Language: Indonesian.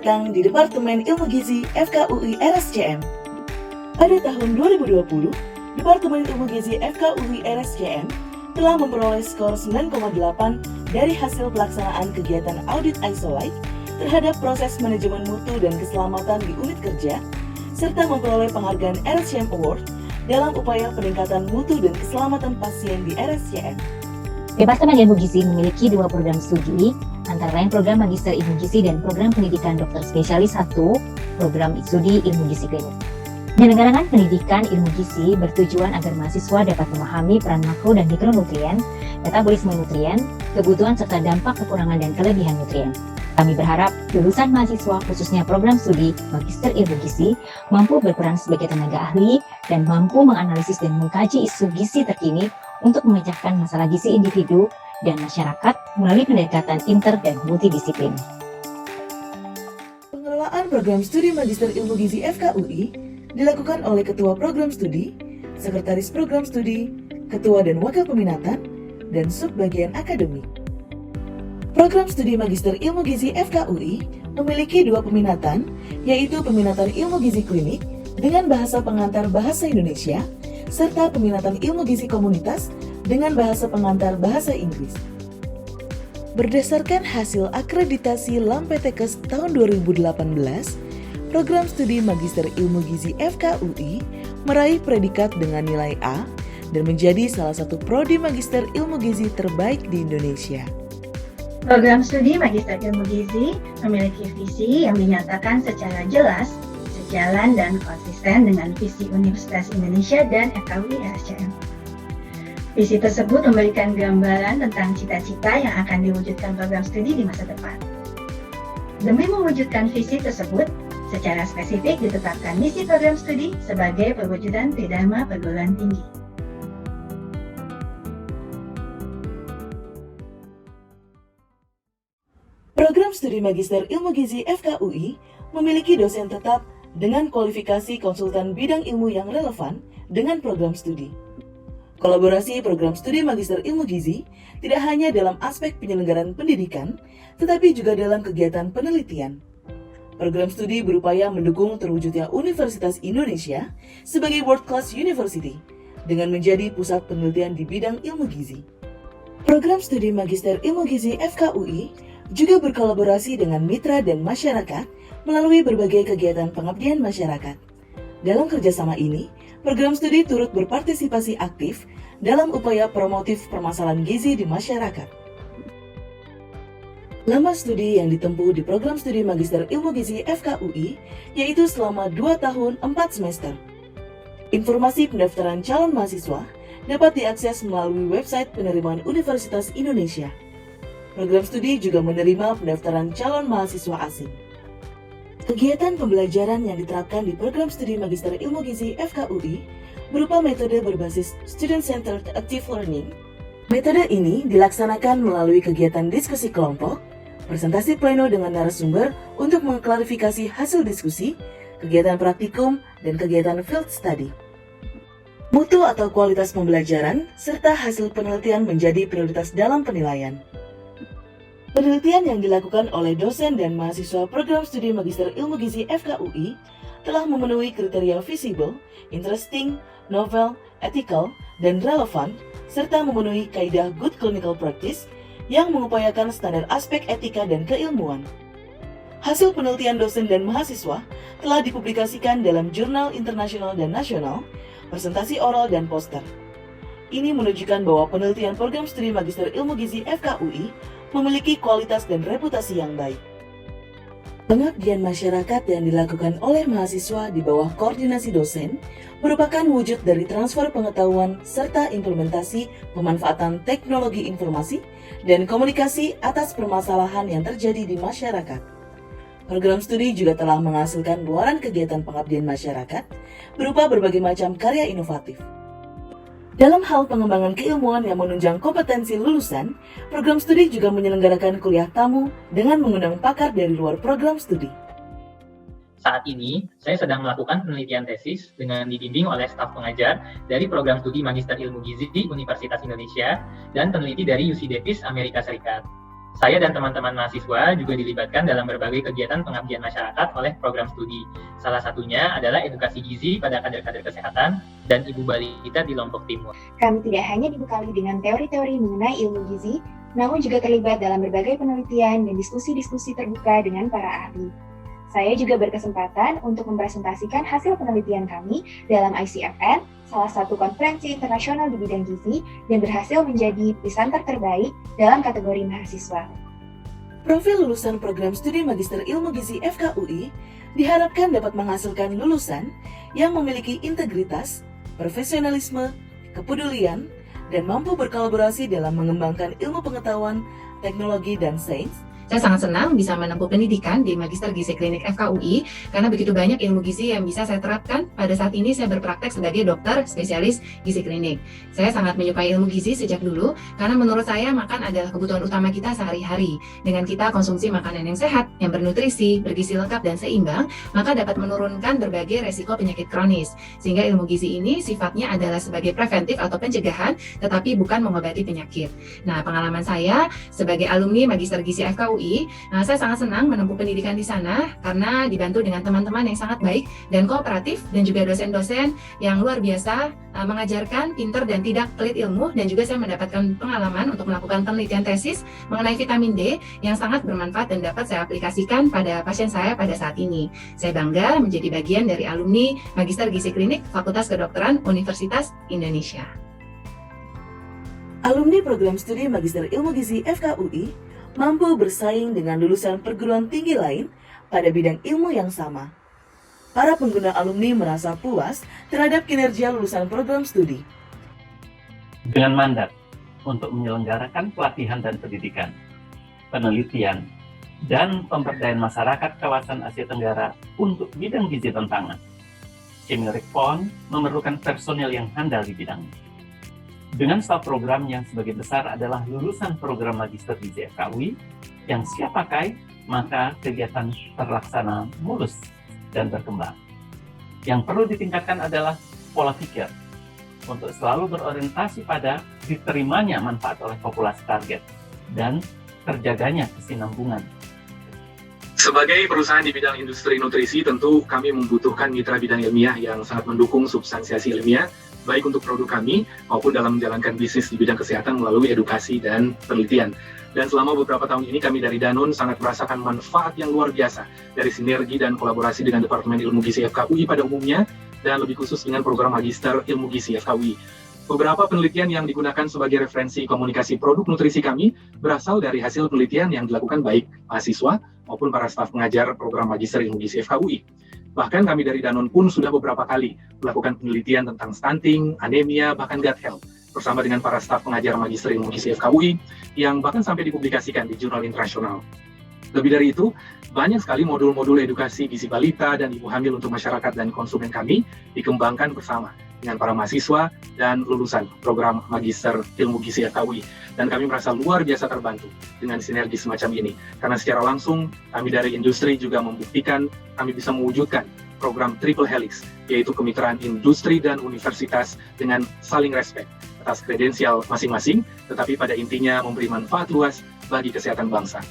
datang di Departemen Ilmu Gizi FKUI RSCM. Pada tahun 2020, Departemen Ilmu Gizi FKUI RSCM telah memperoleh skor 9,8 dari hasil pelaksanaan kegiatan audit ISO-like terhadap proses manajemen mutu dan keselamatan di unit kerja, serta memperoleh penghargaan RSCM Award dalam upaya peningkatan mutu dan keselamatan pasien di RSCM. Departemen Ilmu Gizi memiliki 2 program studi, antara lain program Magister Ilmu Gizi dan program Pendidikan Dokter Spesialis 1, program studi Ilmu Gizi Klinik. Penyelenggaraan pendidikan ilmu gizi bertujuan agar mahasiswa dapat memahami peran makro dan mikronutrien, metabolisme nutrien, kebutuhan serta dampak kekurangan dan kelebihan nutrien. Kami berharap lulusan mahasiswa khususnya program studi Magister Ilmu Gizi mampu berperan sebagai tenaga ahli dan mampu menganalisis dan mengkaji isu gizi terkini untuk memecahkan masalah gizi individu dan masyarakat melalui pendekatan inter dan multidisiplin. Pengelolaan program studi Magister Ilmu Gizi FKUI dilakukan oleh Ketua Program Studi, Sekretaris Program Studi, Ketua dan Wakil Peminatan, dan Subbagian Akademik. Program Studi Magister Ilmu Gizi FKUI memiliki 2 peminatan, yaitu peminatan Ilmu Gizi Klinik dengan bahasa pengantar bahasa Indonesia, serta peminatan Ilmu Gizi Komunitas dengan bahasa pengantar bahasa Inggris. Berdasarkan hasil akreditasi LAMPTKES tahun 2018, program studi Magister Ilmu Gizi FKUI meraih predikat dengan nilai A dan menjadi salah satu prodi Magister Ilmu Gizi terbaik di Indonesia. Program studi Magister Ilmu Gizi memiliki visi yang dinyatakan secara jelas, sejalan dan konsisten dengan visi Universitas Indonesia dan FKUI RSCM. Visi tersebut memberikan gambaran tentang cita-cita yang akan diwujudkan program studi di masa depan. Demi mewujudkan visi tersebut, secara spesifik ditetapkan misi program studi sebagai perwujudan Tridharma perguruan tinggi. Program studi Magister Ilmu Gizi FKUI memiliki dosen tetap dengan kualifikasi konsultan bidang ilmu yang relevan dengan program studi. Kolaborasi program studi Magister Ilmu Gizi tidak hanya dalam aspek penyelenggaraan pendidikan, tetapi juga dalam kegiatan penelitian. Program studi berupaya mendukung terwujudnya Universitas Indonesia sebagai World Class University dengan menjadi pusat penelitian di bidang ilmu gizi. Program studi Magister Ilmu Gizi FKUI juga berkolaborasi dengan mitra dan masyarakat melalui berbagai kegiatan pengabdian masyarakat. Dalam kerjasama ini, program studi turut berpartisipasi aktif dalam upaya promotif permasalahan gizi di masyarakat. Lama studi yang ditempuh di program studi Magister Ilmu Gizi FKUI yaitu selama 2 tahun 4 semester. Informasi pendaftaran calon mahasiswa dapat diakses melalui website penerimaan Universitas Indonesia. Program studi juga menerima pendaftaran calon mahasiswa asing. Kegiatan pembelajaran yang diterapkan di program studi Magister Ilmu Gizi FKUI berupa metode berbasis Student-Centered Active Learning. Metode ini dilaksanakan melalui kegiatan diskusi kelompok, presentasi pleno dengan narasumber untuk mengklarifikasi hasil diskusi, kegiatan praktikum, dan kegiatan field study. Mutu atau kualitas pembelajaran serta hasil penelitian menjadi prioritas dalam penilaian. Penelitian yang dilakukan oleh dosen dan mahasiswa program studi Magister Ilmu Gizi FKUI telah memenuhi kriteria visible, interesting, novel, ethical, dan relevan, serta memenuhi kaidah good clinical practice yang mengupayakan standar aspek etika dan keilmuan. Hasil penelitian dosen dan mahasiswa telah dipublikasikan dalam jurnal internasional dan nasional, presentasi oral dan poster. Ini menunjukkan bahwa penelitian program studi Magister Ilmu Gizi FKUI memiliki kualitas dan reputasi yang baik. Pengabdian masyarakat yang dilakukan oleh mahasiswa di bawah koordinasi dosen merupakan wujud dari transfer pengetahuan serta implementasi pemanfaatan teknologi informasi dan komunikasi atas permasalahan yang terjadi di masyarakat. Program studi juga telah menghasilkan luaran kegiatan pengabdian masyarakat berupa berbagai macam karya inovatif. Dalam hal pengembangan keilmuan yang menunjang kompetensi lulusan, program studi juga menyelenggarakan kuliah tamu dengan mengundang pakar dari luar program studi. Saat ini, saya sedang melakukan penelitian tesis dengan dibimbing oleh staf pengajar dari program studi Magister Ilmu Gizi di Universitas Indonesia dan peneliti dari UC Davis, Amerika Serikat. Saya dan teman-teman mahasiswa juga dilibatkan dalam berbagai kegiatan pengabdian masyarakat oleh program studi. Salah satunya adalah edukasi gizi pada kader-kader kesehatan dan ibu balita di Lombok Timur. Kami tidak hanya dibekali dengan teori-teori mengenai ilmu gizi, namun juga terlibat dalam berbagai penelitian dan diskusi-diskusi terbuka dengan para ahli. Saya juga berkesempatan untuk mempresentasikan hasil penelitian kami dalam ICFN, salah satu konferensi internasional di bidang gizi, dan berhasil menjadi presenter terbaik dalam kategori mahasiswa. Profil lulusan program studi Magister Ilmu Gizi FKUI diharapkan dapat menghasilkan lulusan yang memiliki integritas, profesionalisme, kepedulian, dan mampu berkolaborasi dalam mengembangkan ilmu pengetahuan, teknologi, dan sains. Saya sangat senang bisa menempuh pendidikan di Magister Gizi Klinik FKUI karena begitu banyak ilmu gizi yang bisa saya terapkan. Pada saat ini saya berpraktek sebagai dokter spesialis gizi klinik. Saya sangat menyukai ilmu gizi sejak dulu karena menurut saya makan adalah kebutuhan utama kita sehari-hari. Dengan kita konsumsi makanan yang sehat, yang bernutrisi, bergizi lengkap dan seimbang, maka dapat menurunkan berbagai resiko penyakit kronis. Sehingga ilmu gizi ini sifatnya adalah sebagai preventif atau pencegahan, tetapi bukan mengobati penyakit. Nah, pengalaman saya sebagai alumni Magister Gizi FKUI, saya sangat senang menempuh pendidikan di sana karena dibantu dengan teman-teman yang sangat baik dan kooperatif dan juga dosen-dosen yang luar biasa mengajarkan pintar dan tidak pelit ilmu, dan juga saya mendapatkan pengalaman untuk melakukan penelitian tesis mengenai vitamin D yang sangat bermanfaat dan dapat saya aplikasikan pada pasien saya pada saat ini. Saya bangga menjadi bagian dari alumni Magister Gizi Klinik Fakultas Kedokteran Universitas Indonesia. Alumni program studi Magister Ilmu Gizi FKUI mampu bersaing dengan lulusan perguruan tinggi lain pada bidang ilmu yang sama. Para pengguna alumni merasa puas terhadap kinerja lulusan program studi. Dengan mandat untuk menyelenggarakan pelatihan dan pendidikan, penelitian, dan pemberdayaan masyarakat kawasan Asia Tenggara untuk bidang gizi dan pangan, Chemeric PON memerlukan personel yang handal di bidangnya. Dengan staf program yang sebagian besar adalah lulusan program Magister Gizi FKUI yang siap pakai, maka kegiatan terlaksana mulus dan berkembang. Yang perlu ditingkatkan adalah pola pikir untuk selalu berorientasi pada diterimanya manfaat oleh populasi target dan terjaganya kesinambungan. Sebagai perusahaan di bidang industri nutrisi, tentu kami membutuhkan mitra bidang ilmiah yang sangat mendukung substansiasi ilmiah, baik untuk produk kami maupun dalam menjalankan bisnis di bidang kesehatan melalui edukasi dan penelitian. Dan selama beberapa tahun ini kami dari Danone sangat merasakan manfaat yang luar biasa dari sinergi dan kolaborasi dengan Departemen Ilmu Gizi FKUI pada umumnya, dan lebih khusus dengan program Magister Ilmu Gizi FKUI. Beberapa penelitian yang digunakan sebagai referensi komunikasi produk nutrisi kami berasal dari hasil penelitian yang dilakukan baik mahasiswa maupun para staf pengajar program Magister Ilmu Gizi FKUI. Bahkan kami dari Danone pun sudah beberapa kali melakukan penelitian tentang stunting, anemia, bahkan gut health bersama dengan para staf pengajar Magister Ilmu Gizi FKUI yang bahkan sampai dipublikasikan di jurnal internasional. Lebih dari itu, banyak sekali modul-modul edukasi gizi balita dan ibu hamil untuk masyarakat dan konsumen kami dikembangkan bersama dengan para mahasiswa dan lulusan program Magister Ilmu Gizi FKUI. Dan kami merasa luar biasa terbantu dengan sinergi semacam ini. Karena secara langsung, kami dari industri juga membuktikan kami bisa mewujudkan program Triple Helix, yaitu kemitraan industri dan universitas dengan saling respect atas kredensial masing-masing, tetapi pada intinya memberi manfaat luas bagi kesehatan bangsa.